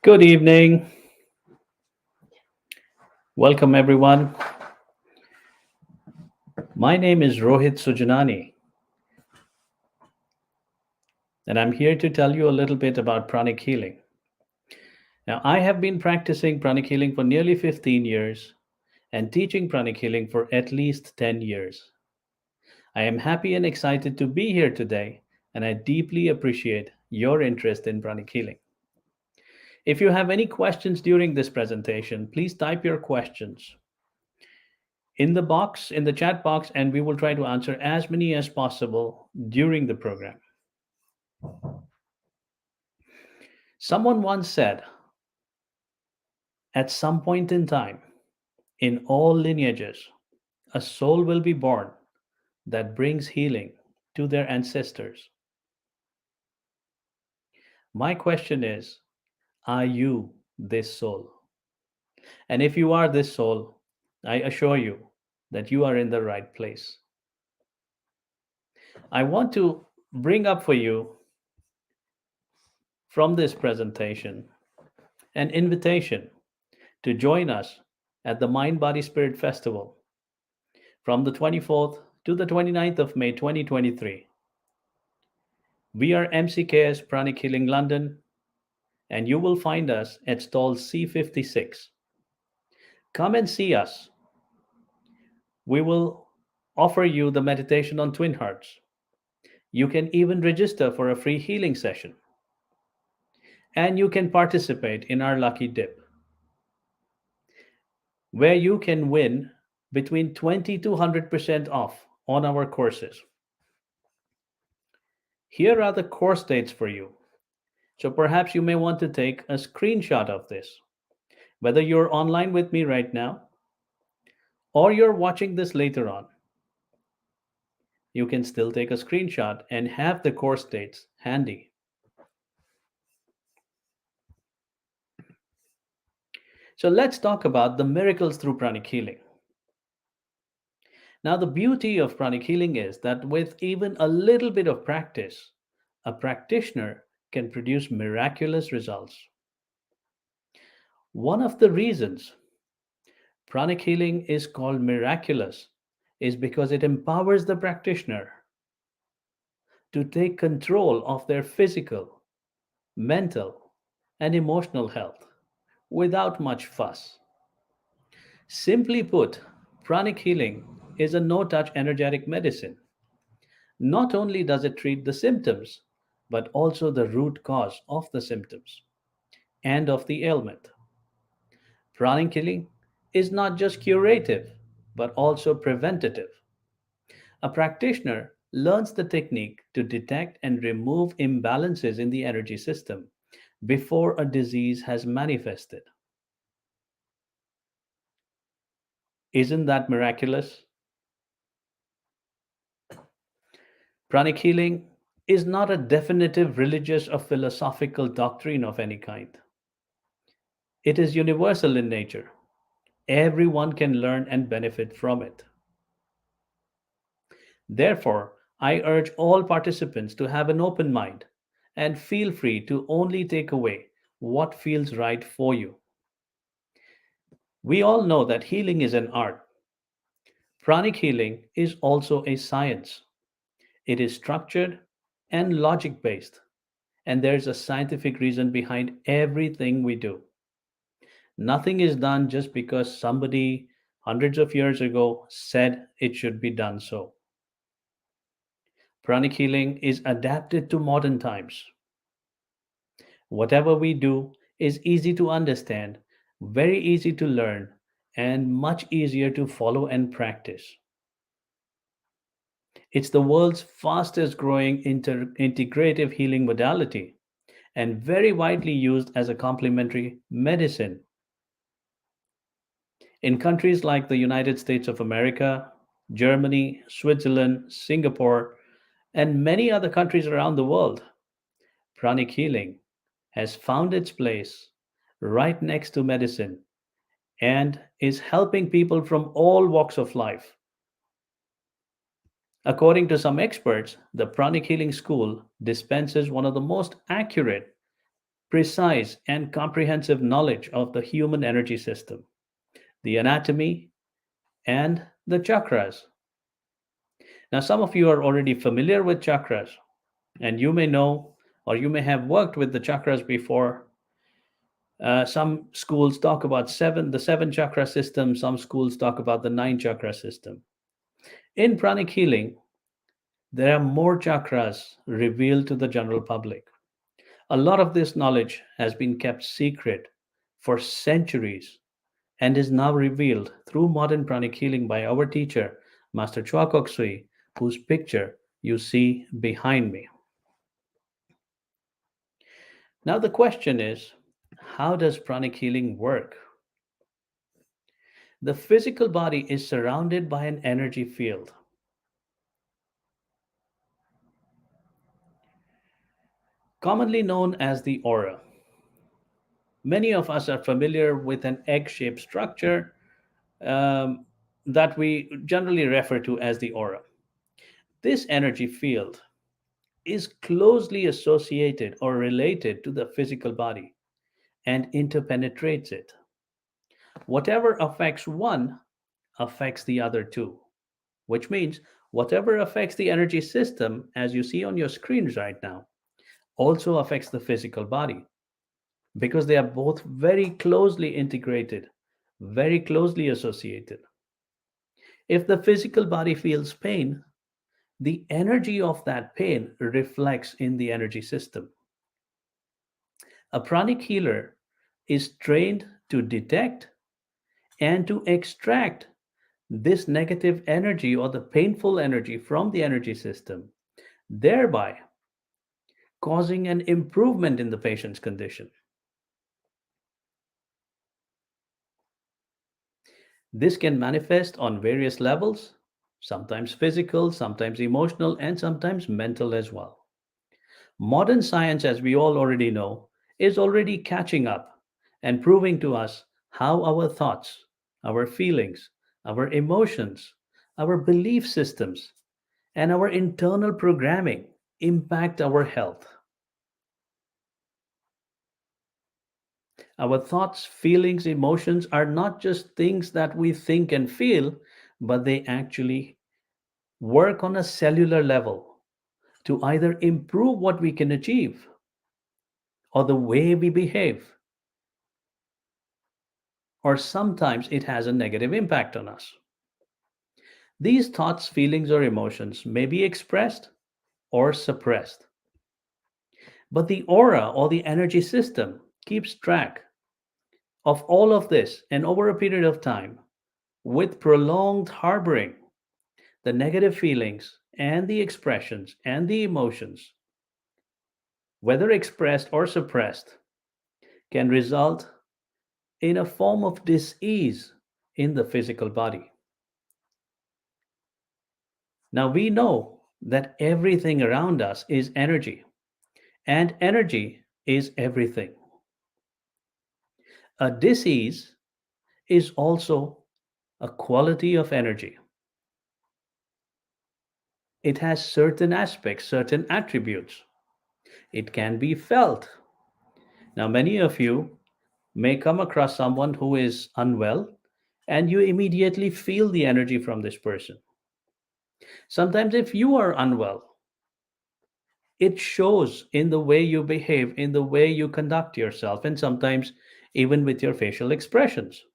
Good evening. Welcome, everyone. My name is Rohit Sujanani, and I'm here to tell you a little bit about pranic healing. Now, I have been practicing pranic healing for nearly 15 years and teaching pranic healing for at least 10 years. I am happy and excited to be here today, and I deeply appreciate your interest in pranic healing. If you have any questions during this presentation, please type your questions in the chat box, and we will try to answer as many as possible during the program. Someone once said, at some point in time, in all lineages, a soul will be born that brings healing to their ancestors. My question is, are you this soul? And if you are this soul, I assure you that you are in the right place. I want to bring up for you from this presentation an invitation to join us at the Mind Body Spirit Festival from the 24th to the 29th of May 2023. We are MCKS Pranic Healing London, and you will find us at stall C56. Come and see us. We will offer you the meditation on twin hearts. You can even register for a free healing session, and you can participate in our lucky dip, where you can win between 20 to 100% off on our courses. Here are the course dates for you. So perhaps you may want to take a screenshot of this. Whether you're online with me right now or you're watching this later on, you can still take a screenshot and have the course dates handy. So let's talk about the miracles through pranic healing. Now, the beauty of pranic healing is that with even a little bit of practice, a practitioner can produce miraculous results. One of the reasons pranic healing is called miraculous is because it empowers the practitioner to take control of their physical, mental, and emotional health without much fuss. Simply put, pranic healing is a no touch energetic medicine. Not only does it treat the symptoms, but also the root cause of the symptoms and of the ailment. Pranic healing is not just curative, but also preventative. A practitioner learns the technique to detect and remove imbalances in the energy system before a disease has manifested. Isn't that miraculous? Pranic healing is not a definitive religious or philosophical doctrine of any kind. It is universal in nature. Everyone can learn and benefit from it. Therefore, I urge all participants to have an open mind and feel free to only take away what feels right for you. We all know that healing is an art. Pranic healing is also a science. It is structured and logic based, and there's a scientific reason behind everything we do. Nothing is done just because somebody hundreds of years ago said it should be done so. Pranic healing is adapted to modern times. Whatever we do is easy to understand, very easy to learn, and much easier to follow and practice. It's the world's fastest growing integrative healing modality and very widely used as a complementary medicine in countries like the United States of America, Germany, Switzerland, Singapore, and many other countries around the world. Pranic healing has found its place right next to medicine and is helping people from all walks of life. According to some experts, the Pranic Healing School dispenses one of the most accurate precise and comprehensive knowledge of the human energy system, the anatomy, and the chakras. Now, some of you are already familiar with chakras, and you may know or you may have worked with the chakras before. Some schools talk about the seven chakra system, some schools talk about the nine chakra system. In pranic healing, there are more chakras revealed to the general public. A lot of this knowledge has been kept secret for centuries and is now revealed through modern pranic healing by our teacher, Master Choa Kok Sui, whose picture you see behind me. Now, the question is, how does pranic healing work? The physical body is surrounded by an energy field, commonly known as the aura. Many of us are familiar with an egg shaped structure um, that we generally refer to as the aura. This energy field is closely associated or related to the physical body and interpenetrates it. Whatever affects one affects the other too, which means whatever affects the energy system, as you see on your screens right now, also affects the physical body because they are both very closely integrated, very closely associated. If the physical body feels pain, the energy of that pain reflects in the energy system. A pranic healer is trained to detect and to extract this negative energy or the painful energy from the energy system, thereby causing an improvement in the patient's condition. This can manifest on various levels, sometimes physical, sometimes emotional, and sometimes mental as well. Modern science, as we all already know, is already catching up and proving to us how our thoughts, our feelings, our emotions, our belief systems, and our internal programming impact our health. Our thoughts, feelings, emotions are not just things that we think and feel, but they actually work on a cellular level to either improve what we can achieve or the way we behave, or sometimes it has a negative impact on us. These thoughts, feelings, or emotions may be expressed or suppressed, but the aura or the energy system keeps track of all of this, and over a period of time, with prolonged harboring, the negative feelings and the expressions and the emotions, whether expressed or suppressed, can result in a form of dis-ease in the physical body. Now we know that everything around us is energy, and energy is everything. A dis-ease is also a quality of energy. It has certain aspects, certain attributes. It can be felt. Now, many of you may come across someone who is unwell, and you immediately feel the energy from this person. Sometimes, if you are unwell, it shows in the way you behave, in the way you conduct yourself, and sometimes even with your facial expressions.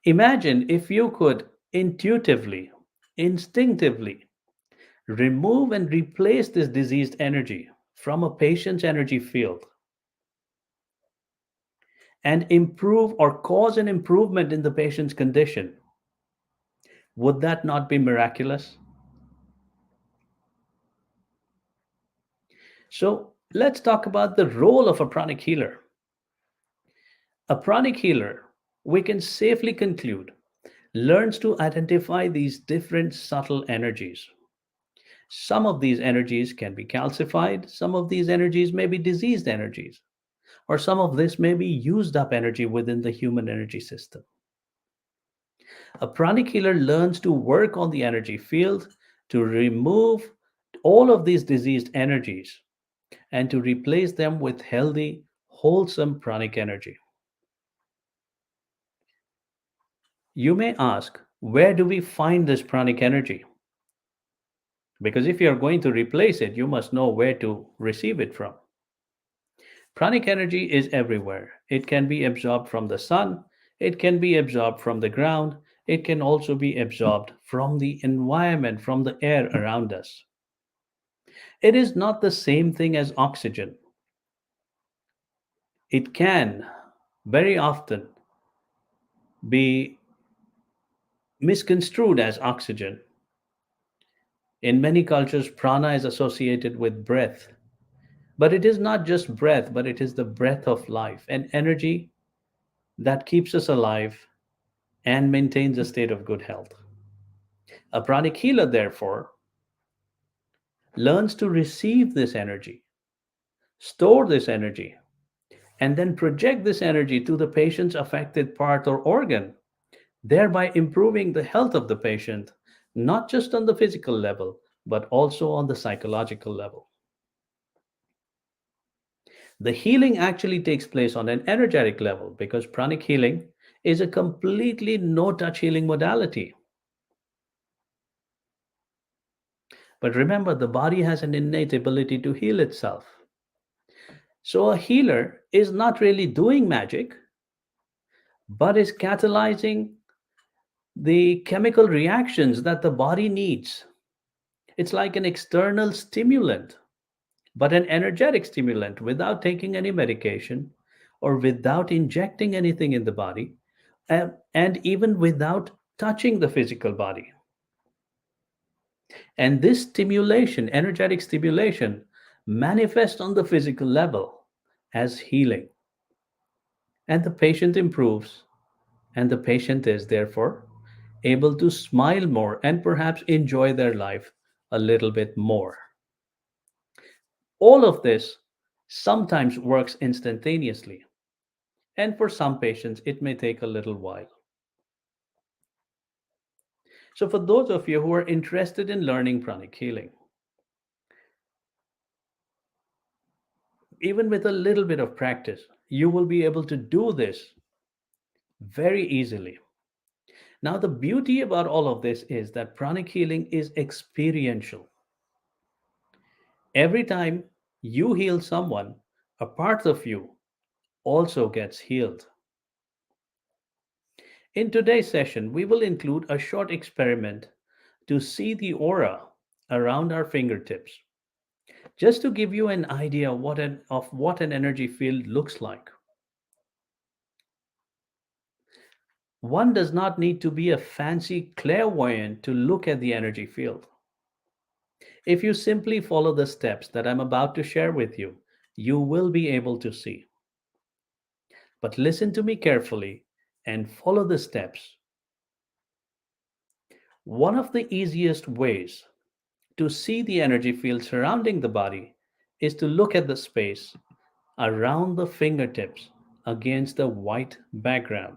Imagine if you could intuitively, instinctively remove and replace this diseased energy from a patient's energy field and improve or cause an improvement in the patient's condition. Would that not be miraculous? So let's talk about the role of a pranic healer. A pranic healer, we can safely conclude, learns to identify these different subtle energies. Some of these energies can be calcified, some of these energies may be diseased energies, or some of this may be used up energy within the human energy system. A pranic healer learns to work on the energy field to remove all of these diseased energies and to replace them with healthy, wholesome pranic energy. You may ask, where do we find this pranic energy? Because if you are going to replace it, you must know where to receive it from. Pranic energy is everywhere. It can be absorbed from the sun, it can be absorbed from the ground, it can also be absorbed from the environment, from the air around us. It is not the same thing as oxygen. It can very often be misconstrued as oxygen. In many cultures, prana is associated with breath. But it is not just breath, but it is the breath of life, an energy that keeps us alive and maintains a state of good health. A pranic healer, therefore, learns to receive this energy, store this energy, and then project this energy to the patient's affected part or organ, thereby improving the health of the patient, not just on the physical level, but also on the psychological level. The healing actually takes place on an energetic level because pranic healing is a completely no touch healing modality. But remember, the body has an innate ability to heal itself. So a healer is not really doing magic, but is catalyzing the chemical reactions that the body needs. It's like an external stimulant, but an energetic stimulant without taking any medication or without injecting anything in the body, and even without touching the physical body. And this stimulation, energetic stimulation, manifests on the physical level as healing. And the patient improves, and the patient is therefore able to smile more and perhaps enjoy their life a little bit more. All of this sometimes works instantaneously, and for some patients, it may take a little while. So, for those of you who are interested in learning pranic healing, even with a little bit of practice, you will be able to do this very easily. Now, the beauty about all of this is that pranic healing is experiential. Every time you heal someone, a part of you also gets healed. In today's session, we will include a short experiment to see the aura around our fingertips, just to give you an idea of what an energy field looks like. One does not need to be a fancy clairvoyant to look at the energy field. If you simply follow the steps that I'm about to share with you, you will be able to see. But listen to me carefully and follow the steps. One of the easiest ways to see the energy field surrounding the body is to look at the space around the fingertips against the white background.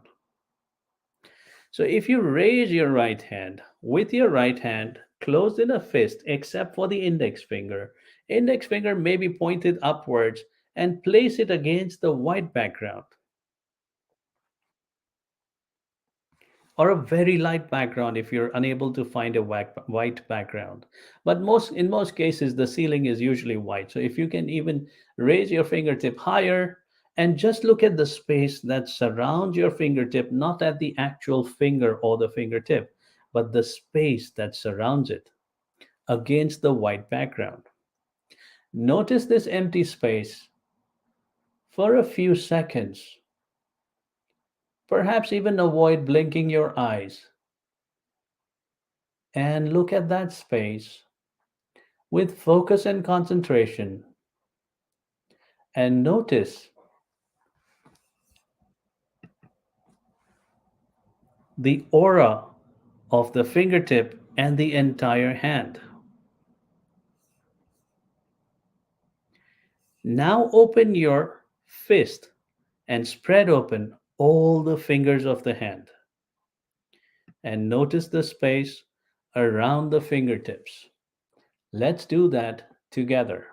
So if you raise your right hand with your right hand closed in a fist except for the index finger may be pointed upwards and place it against the white background or a very light background if you're unable to find a white background. But in most cases the ceiling is usually white. So if you can even raise your fingertip higher and just look at the space that surrounds your fingertip, not at the actual finger or the fingertip, but the space that surrounds it against the white background. Notice this empty space for a few seconds. Perhaps even avoid blinking your eyes and look at that space with focus and concentration, and notice the aura of the fingertip and the entire hand. Now open your fist and spread open all the fingers of the hand and notice the space around the fingertips. Let's do that together.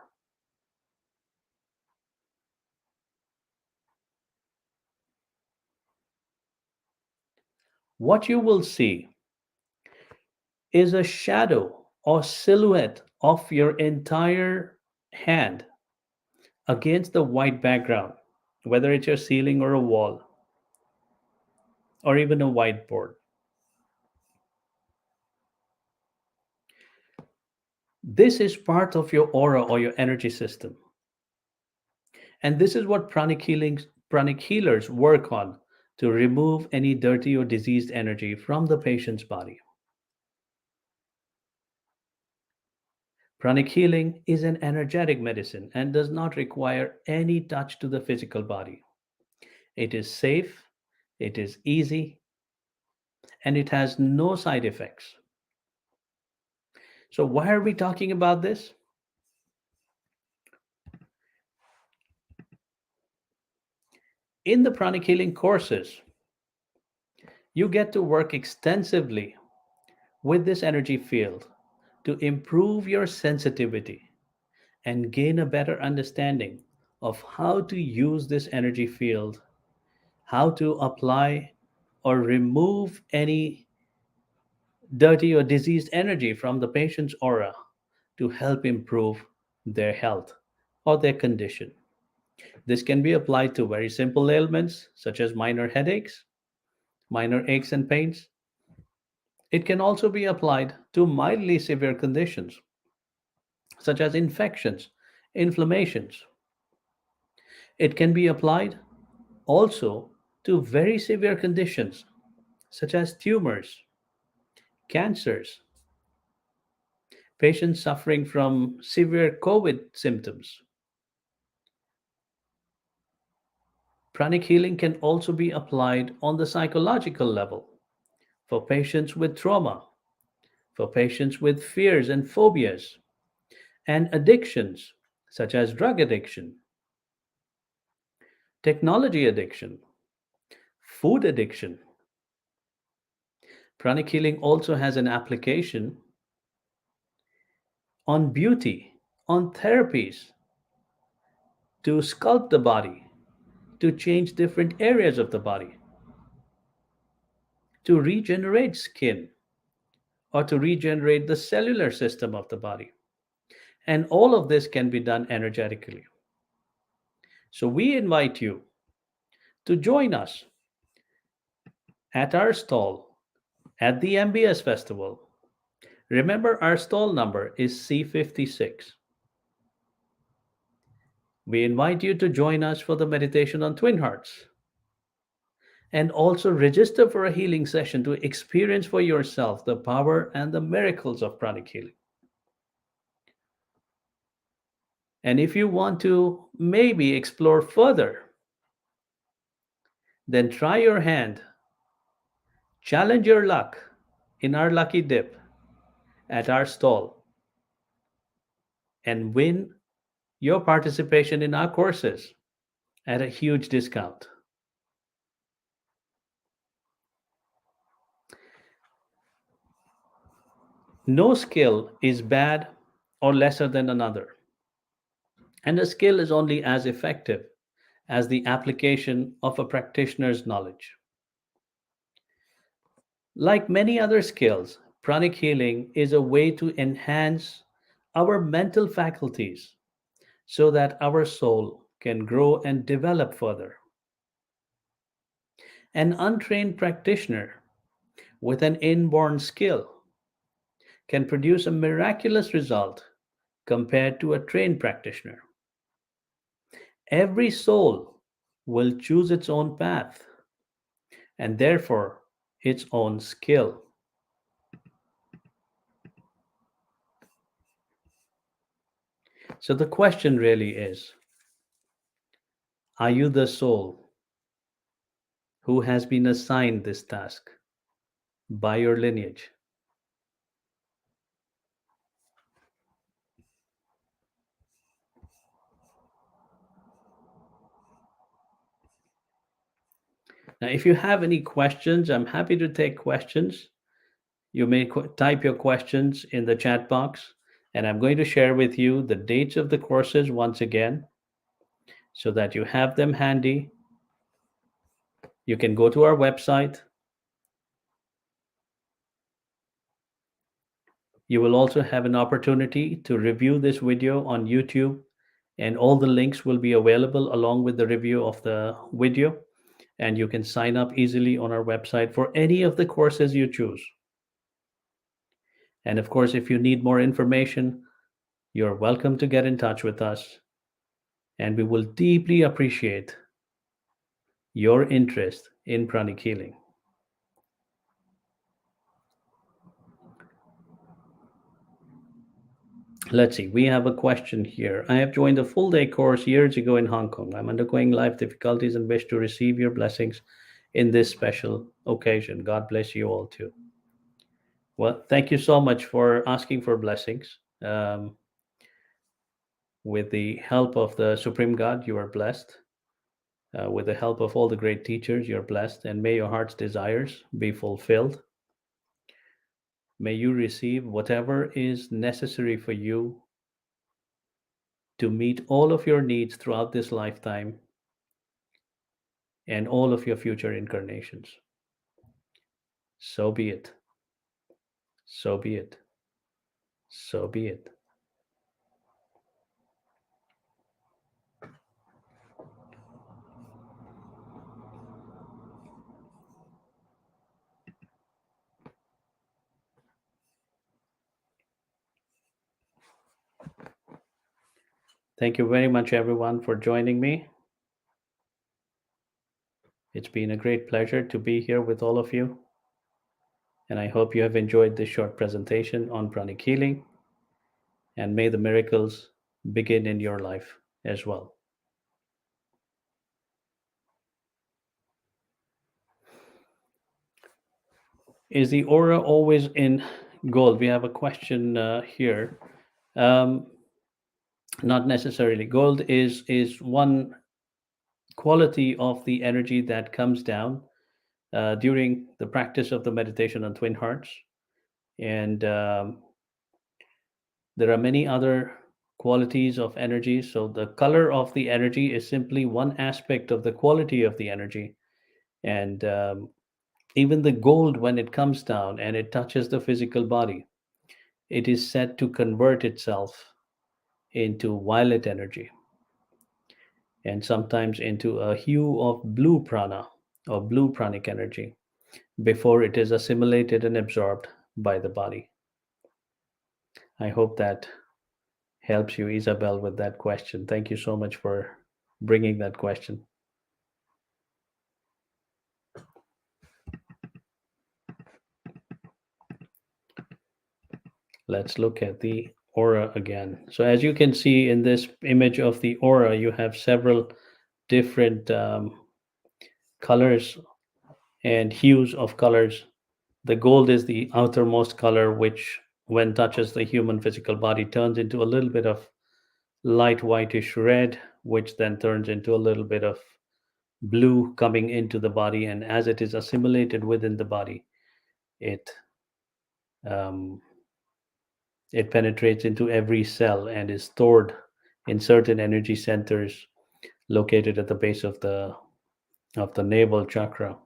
What you will see is a shadow or silhouette of your entire hand against the white background, whether it's your ceiling or a wall or even a whiteboard. This is part of your aura or your energy system. And this is what pranic healers work on to remove any dirty or diseased energy from the patient's body. Pranic healing is an energetic medicine and does not require any touch to the physical body. It is safe, it is easy, and it has no side effects. So, why are we talking about this? In the pranic healing courses, you get to work extensively with this energy field to improve your sensitivity and gain a better understanding of how to use this energy field, how to apply or remove any dirty or diseased energy from the patient's aura to help improve their health or their condition. This can be applied to very simple ailments such as minor headaches, minor aches and pains. It can also be applied to mildly severe conditions such as infections, inflammations. It can be applied also to very severe conditions such as tumors, cancers, patients suffering from severe COVID symptoms. Pranic healing can also be applied on the psychological level for patients with trauma, for patients with fears and phobias, and addictions such as drug addiction, technology addiction, food addiction. Pranic healing also has an application on beauty, on therapies to sculpt the body, to change different areas of the body, to regenerate skin, or to regenerate the cellular system of the body. And all of this can be done energetically. So we invite you to join us at our stall at the MBS Festival. Remember, our stall number is C56. We invite you to join us for the meditation on Twin Hearts and also register for a healing session to experience for yourself the power and the miracles of pranic healing. And if you want to maybe explore further, then try your hand, challenge your luck in our lucky dip at our stall, and win your participation in our courses at a huge discount. No skill is bad or lesser than another, and a skill is only as effective as the application of a practitioner's knowledge. Like many other skills, pranic healing is a way to enhance our mental faculties so that our soul can grow and develop further. An untrained practitioner with an inborn skill can produce a miraculous result compared to a trained practitioner. Every soul will choose its own path and therefore its own skill. So the question really is, are you the soul who has been assigned this task by your lineage? Now, if you have any questions, I'm happy to take questions. You may type your questions in the chat box, And I'm going to share with you the dates of the courses once again so that you have them handy. You can go to our website. You will also have an opportunity to review this video on YouTube, and all the links will be available along with the review of the video. And you can sign up easily on our website for any of the courses you choose. And of course, if you need more information, you're welcome to get in touch with us. And we will deeply appreciate your interest in pranic healing. Let's see, we have a question here. I have joined a full day course years ago in Hong Kong. I'm undergoing life difficulties and wish to receive your blessings in this special occasion. God bless you all too. Well, thank you so much for asking for blessings. With the help of the Supreme God, you are blessed. With the help of all the great teachers, you're blessed. And may your heart's desires be fulfilled. May you receive whatever is necessary for you to meet all of your needs throughout this lifetime and all of your future incarnations. So be it. So be it. So be it. Thank you very much, everyone, for joining me. It's been a great pleasure to be here with all of you. And I hope you have enjoyed this short presentation on pranic healing. And may the miracles begin in your life as well. Is the aura always in gold? We have a question here. Um, Not necessarily. Gold is one quality of the energy that comes down during the practice of the meditation on twin hearts, and there are many other qualities of energy. So the color of the energy is simply one aspect of the quality of the energy, and even the gold, when it comes down and it touches the physical body, it is said to convert itself into violet energy and sometimes into a hue of blue prana or blue pranic energy before it is assimilated and absorbed by the body. I hope that helps you, Isabel, with that question. Thank you so much for bringing that question. Let's look at the aura again. So as you can see in this image of the aura, you have several different colors and hues of colors. The gold is the outermost color, which when touches the human physical body turns into a little bit of light whitish red, which then turns into a little bit of blue coming into the body. And as it is assimilated within the body, it um, it penetrates into every cell and is stored in certain energy centers located at the base of the navel chakra.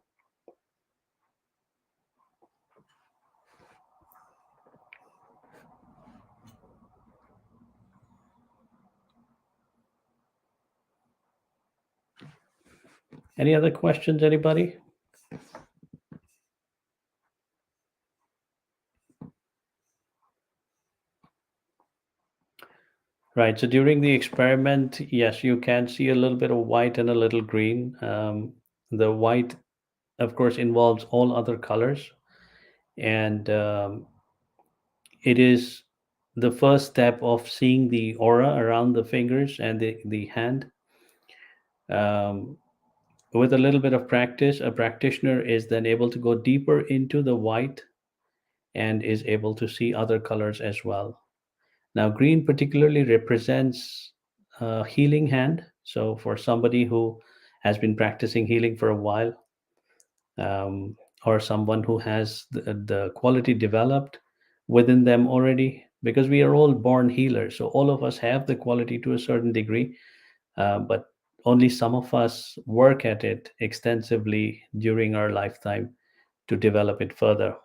Any other questions, anybody? Right. So during the experiment, yes, you can see a little bit of white and a little green. The white, of course, involves all other colors, and it is the first step of seeing the aura around the fingers and the hand. Um, with a little bit of practice, a practitioner is then able to go deeper into the white and is able to see other colors as well. Now, green particularly represents a healing hand. So, for somebody who has been practicing healing for a while, or someone who has the quality developed within them already, because we are all born healers. So all of us have the quality to a certain degree, but only some of us work at it extensively during our lifetime to develop it further.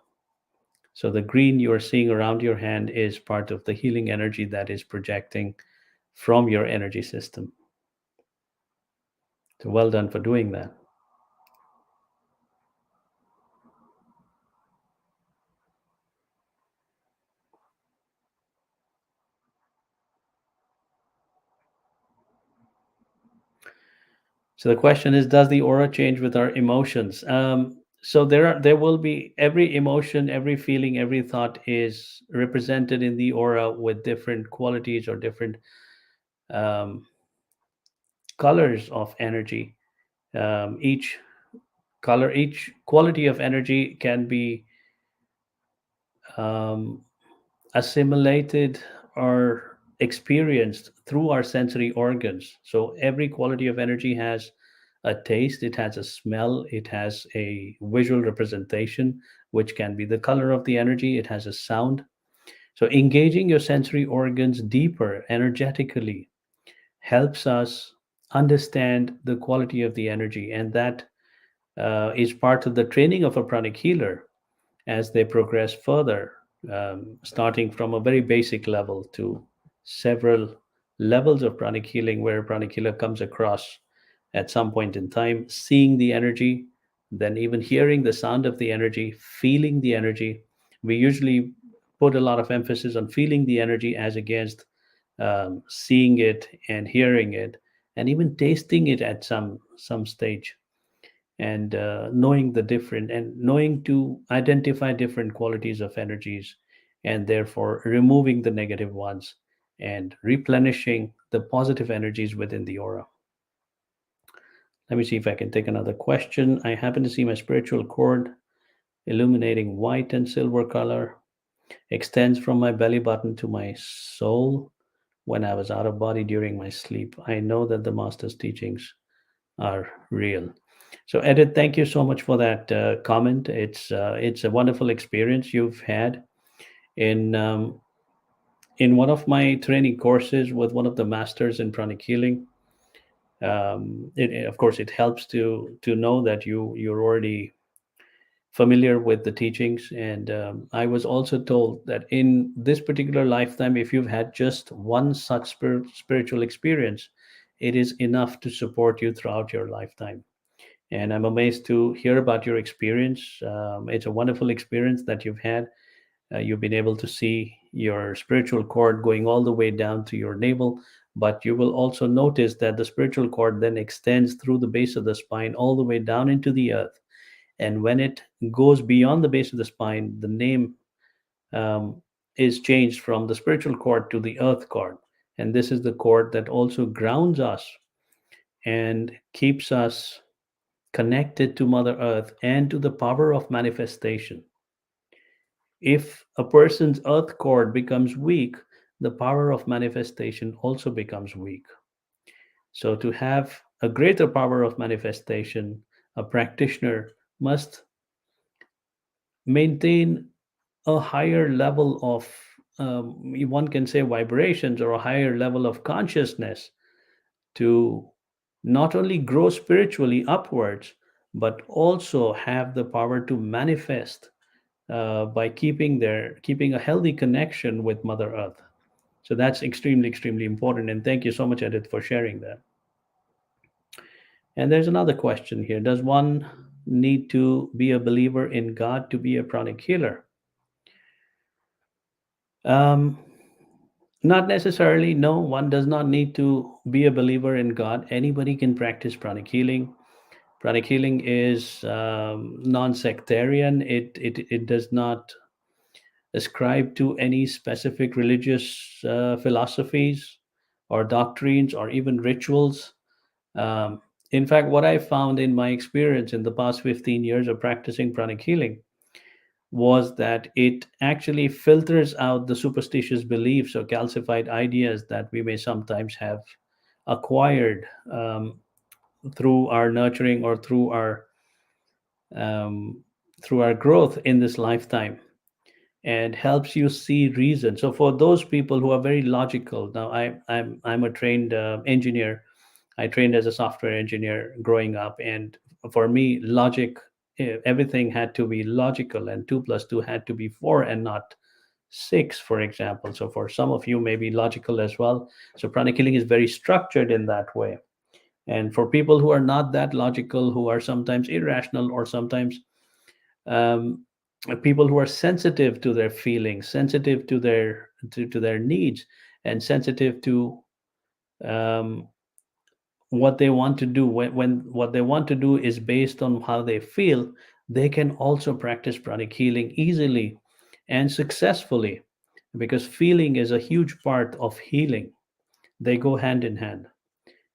So the green you are seeing around your hand is part of the healing energy that is projecting from your energy system. So well done for doing that. So the question is, does the aura change with our emotions? So there will be every emotion, every feeling, every thought is represented in the aura with different qualities or different um, colors of energy. Each color, each quality of energy can be um, assimilated or experienced through our sensory organs. So every quality of energy has a taste, it has a smell, it has a visual representation, which can be the color of the energy, it has a sound. So engaging your sensory organs deeper energetically helps us understand the quality of the energy, and that is part of the training of a pranic healer as they progress further, starting from a very basic level to several levels of pranic healing, where a pranic healer comes across at some point in time, seeing the energy, then even hearing the sound of the energy, feeling the energy. We usually put a lot of emphasis on feeling the energy as against seeing it and hearing it, and even tasting it at some stage, and knowing the different and knowing to identify different qualities of energies, and therefore removing the negative ones and replenishing the positive energies within the aura. Let me see if I can take another question. I happen to see my spiritual cord illuminating white and silver color, extends from my belly button to my soul when I was out of body during my sleep. I know that the master's teachings are real. So, Edith, thank you so much for that comment. It's a wonderful experience you've had in in one of my training courses with one of the masters in pranic healing. Of course, it helps to know that you're already familiar with the teachings. And I was also told that in this particular lifetime, if you've had just one such spiritual experience, it is enough to support you throughout your lifetime. And I'm amazed to hear about your experience. It's a wonderful experience that you've had. You've been able to see your spiritual cord going all the way down to your navel, but you will also notice that the spiritual cord then extends through the base of the spine all the way down into the earth. And when it goes beyond the base of the spine, the name um, is changed from the spiritual cord to the earth cord. And this is the cord that also grounds us and keeps us connected to Mother Earth and to the power of manifestation. If a person's earth cord becomes weak, the power of manifestation also becomes weak. So, to have a greater power of manifestation, a practitioner must maintain a higher level of, one can say, vibrations, or a higher level of consciousness, to not only grow spiritually upwards, but also have the power to manifest by keeping a healthy connection with Mother Earth. So that's extremely important. And thank you so much, Edith, for sharing that. And there's another question here: does one need to be a believer in God to be a pranic healer? Um, Not necessarily. No, one does not need to be a believer in God. Anybody can practice pranic healing. Pranic healing is non-sectarian. It does not ascribe to any specific religious philosophies or doctrines or even rituals. Um, in fact, what I found in my experience in the past 15 years of practicing pranic healing was that it actually filters out the superstitious beliefs or calcified ideas that we may sometimes have acquired through our nurturing or um, through our growth in this lifetime. and helps you see reason. So for those people who are very logical, now I'm a trained engineer. I trained as a software engineer growing up, and for me, logic, everything had to be logical, and 2 plus 2 had to be 4 and not 6, for example. So for some of you, maybe logical as well. So pranic healing is very structured in that way. And for people who are not that logical, who are sometimes irrational, or sometimes um, people who are sensitive to their feelings, sensitive to their needs, and sensitive to um, what they want to do, when what they want to do is based on how they feel, they can also practice pranic healing easily and successfully, because feeling is a huge part of healing. They go hand in hand,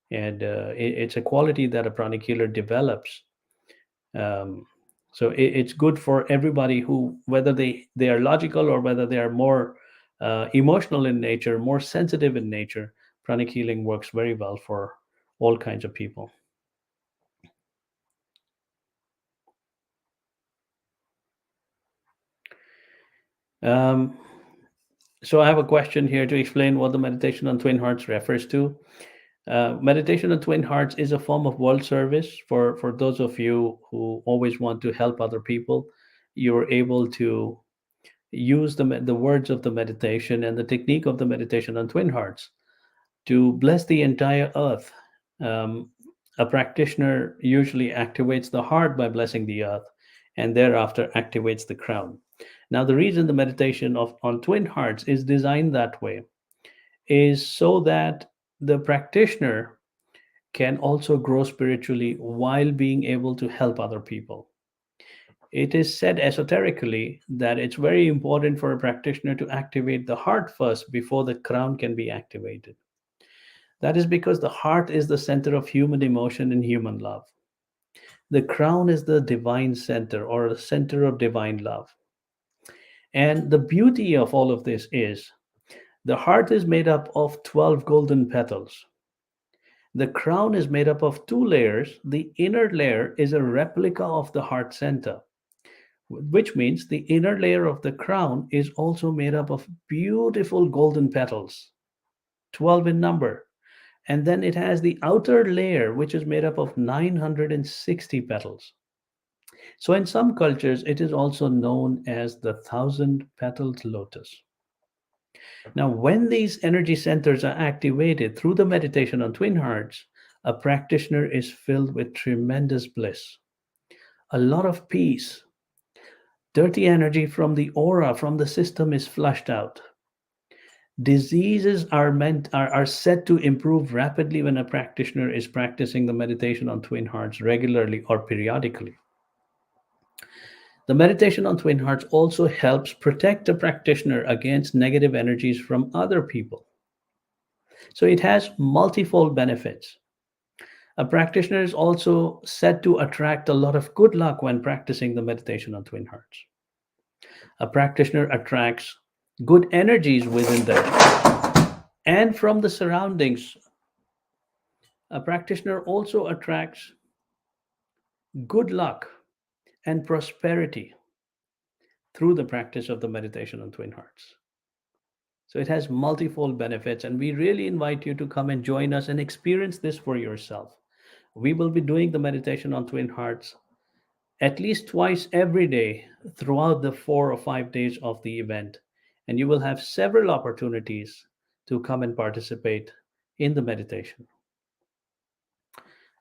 and it's a quality that a pranic healer develops. um, so it's good for everybody, who, whether they are logical, or whether they are more emotional in nature, more sensitive in nature. Pranic healing works very well for all kinds of people. um, so I have a question here to explain what the meditation on twin hearts refers to. Meditation on twin hearts is a form of world service. For those of you who always want to help other people, you're able to use the words of the meditation and the technique of the meditation on twin hearts to bless the entire earth. Um, a practitioner usually activates the heart by blessing the earth, and thereafter activates the crown. Now, the reason the meditation on twin hearts is designed that way is so that the practitioner can also grow spiritually while being able to help other people. It is said esoterically that it's very important for a practitioner to activate the heart first before the crown can be activated. That is because the heart is the center of human emotion and human love. The crown is the divine center, or the center of divine love. And the beauty of all of this is the heart is made up of 12 golden petals. The crown is made up of two layers. The inner layer is a replica of the heart center, which means the inner layer of the crown is also made up of beautiful golden petals, 12 in number. And then it has the outer layer, which is made up of 960 petals. So, in some cultures, it is also known as the thousand petaled lotus. Now, when these energy centers are activated through the meditation on twin hearts, a practitioner is filled with tremendous bliss, a lot of peace. Dirty energy from the aura, from the system, is flushed out. Diseases are said to improve rapidly when a practitioner is practicing the meditation on twin hearts regularly or periodically. The meditation on twin hearts also helps protect the practitioner against negative energies from other people. So it has multifold benefits. A practitioner is also said to attract a lot of good luck when practicing the meditation on twin hearts. A practitioner attracts good energies within them and from the surroundings. A practitioner also attracts good luck and prosperity through the practice of the meditation on twin hearts. So it has multifold benefits, and we really invite you to come and join us and experience this for yourself. We will be doing the meditation on twin hearts at least twice every day throughout the 4 or 5 days of the event, and you will have several opportunities to come and participate in the meditation.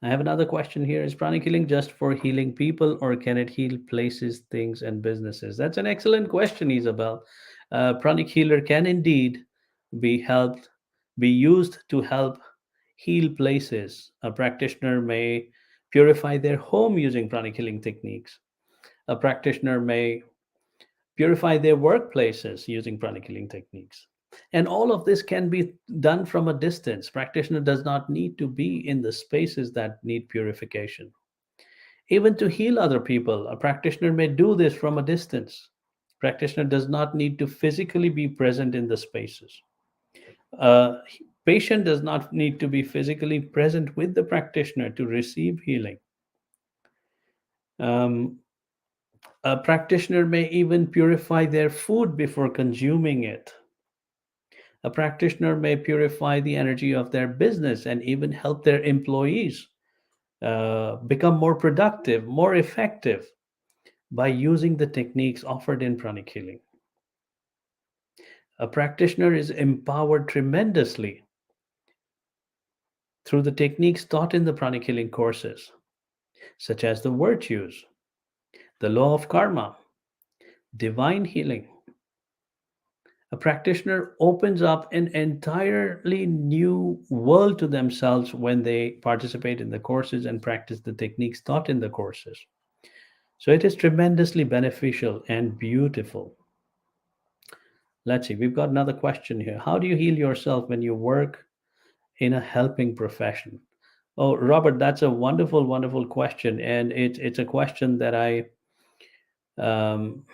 I have another question here. Is pranic healing just for healing people, or can it heal places, things, and businesses? That's an excellent question, Isabel. Pranic healer can indeed be helped, be used to help heal places. A practitioner may purify their home using pranic healing techniques. A practitioner may purify their workplaces using pranic healing techniques. And all of this can be done from a distance. Practitioner does not need to be in the spaces that need purification. Even to heal other people, a practitioner may do this from a distance. Practitioner does not need to physically be present in the spaces. A patient does not need to be physically present with the practitioner to receive healing. Um, A practitioner may even purify their food before consuming it. A practitioner may purify the energy of their business and even help their employees become more productive, more effective by using the techniques offered in pranic healing. A practitioner is empowered tremendously through the techniques taught in the pranic healing courses, such as the virtues, the law of karma, divine healing. A practitioner opens up an entirely new world to themselves when they participate in the courses and practice the techniques taught in the courses. So it is tremendously beneficial and beautiful. Let's see, we've got another question here. How do you heal yourself when you work in a helping profession? Oh, Robert, that's a wonderful, wonderful question, and it's a question that um,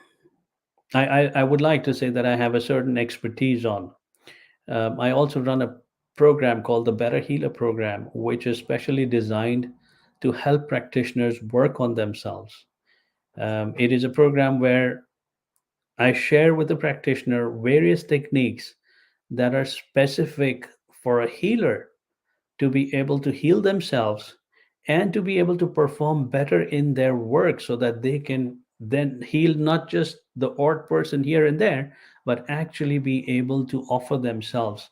I would like to say that I have a certain expertise on. I also run a program called the Better Healer Program, which is specially designed to help practitioners work on themselves. It is a program where I share with the practitioner various techniques that are specific for a healer to be able to heal themselves and to be able to perform better in their work so that they can then heal not just the odd person here and there, but actually be able to offer themselves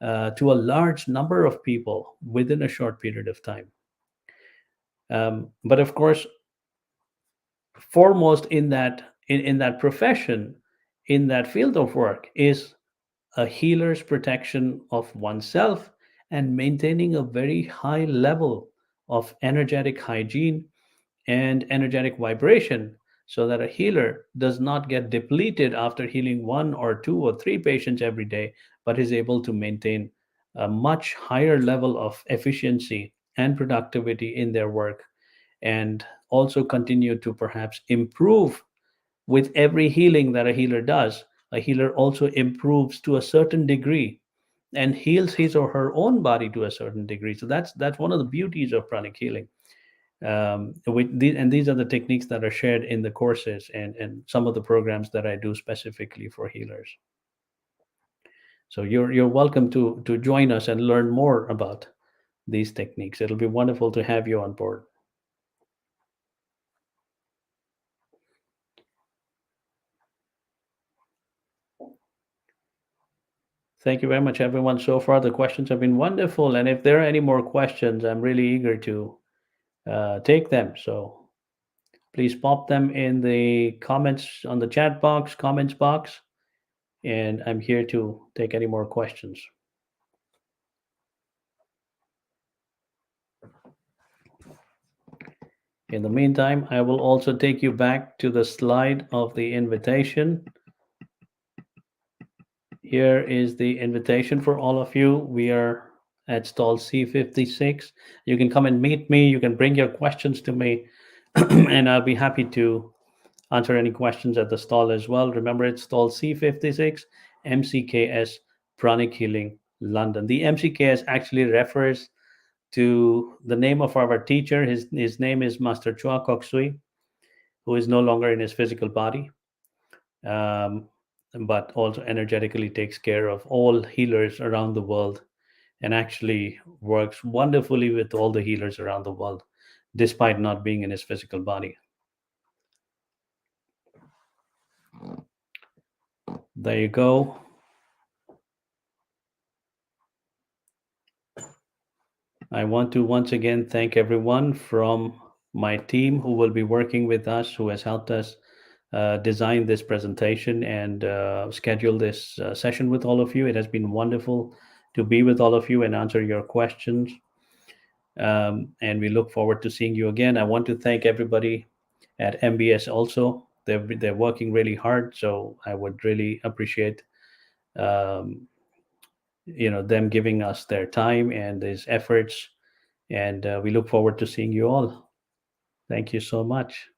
to a large number of people within a short period of time. But of course, foremost in that profession, in that field of work, is a healer's protection of oneself and maintaining a very high level of energetic hygiene and energetic vibration so that a healer does not get depleted after healing one or two or three patients every day, but is able to maintain a much higher level of efficiency and productivity in their work, and also continue to perhaps improve with every healing that a healer does. A healer also improves to a certain degree and heals his or her own body to a certain degree. So that's one of the beauties of pranic healing. And these are the techniques that are shared in the courses and some of the programs that I do specifically for healers. So you're welcome to join us and learn more about these techniques. It'll be wonderful to have you on board. Thank you very much, everyone. So far, the questions have been wonderful. And if there are any more questions, I'm really eager to take them. So please pop them in the comments on the chat box, comments box, and I'm here to take any more questions. In the meantime, I will also take you back to the slide of the invitation. Here is the invitation for all of you. We are at stall C56. You can come and meet me. You can bring your questions to me, and I'll be happy to answer any questions at the stall as well. Remember, it's stall C56, MCKS, Pranic Healing, London. The MCKS actually refers to the name of our teacher. His name is Master Choa Kok Sui, who is no longer in his physical body, um, but also energetically takes care of all healers around the world and actually works wonderfully with all the healers around the world, despite not being in his physical body. There you go. I want to once again thank everyone from my team who will be working with us, who has helped us design this presentation and schedule this session with all of you. It has been wonderful to be with all of you and answer your questions. And we look forward to seeing you again. I want to thank everybody at MBS also. They're working really hard, so I would really appreciate um, them giving us their time and these efforts. And we look forward to seeing you all. Thank you so much.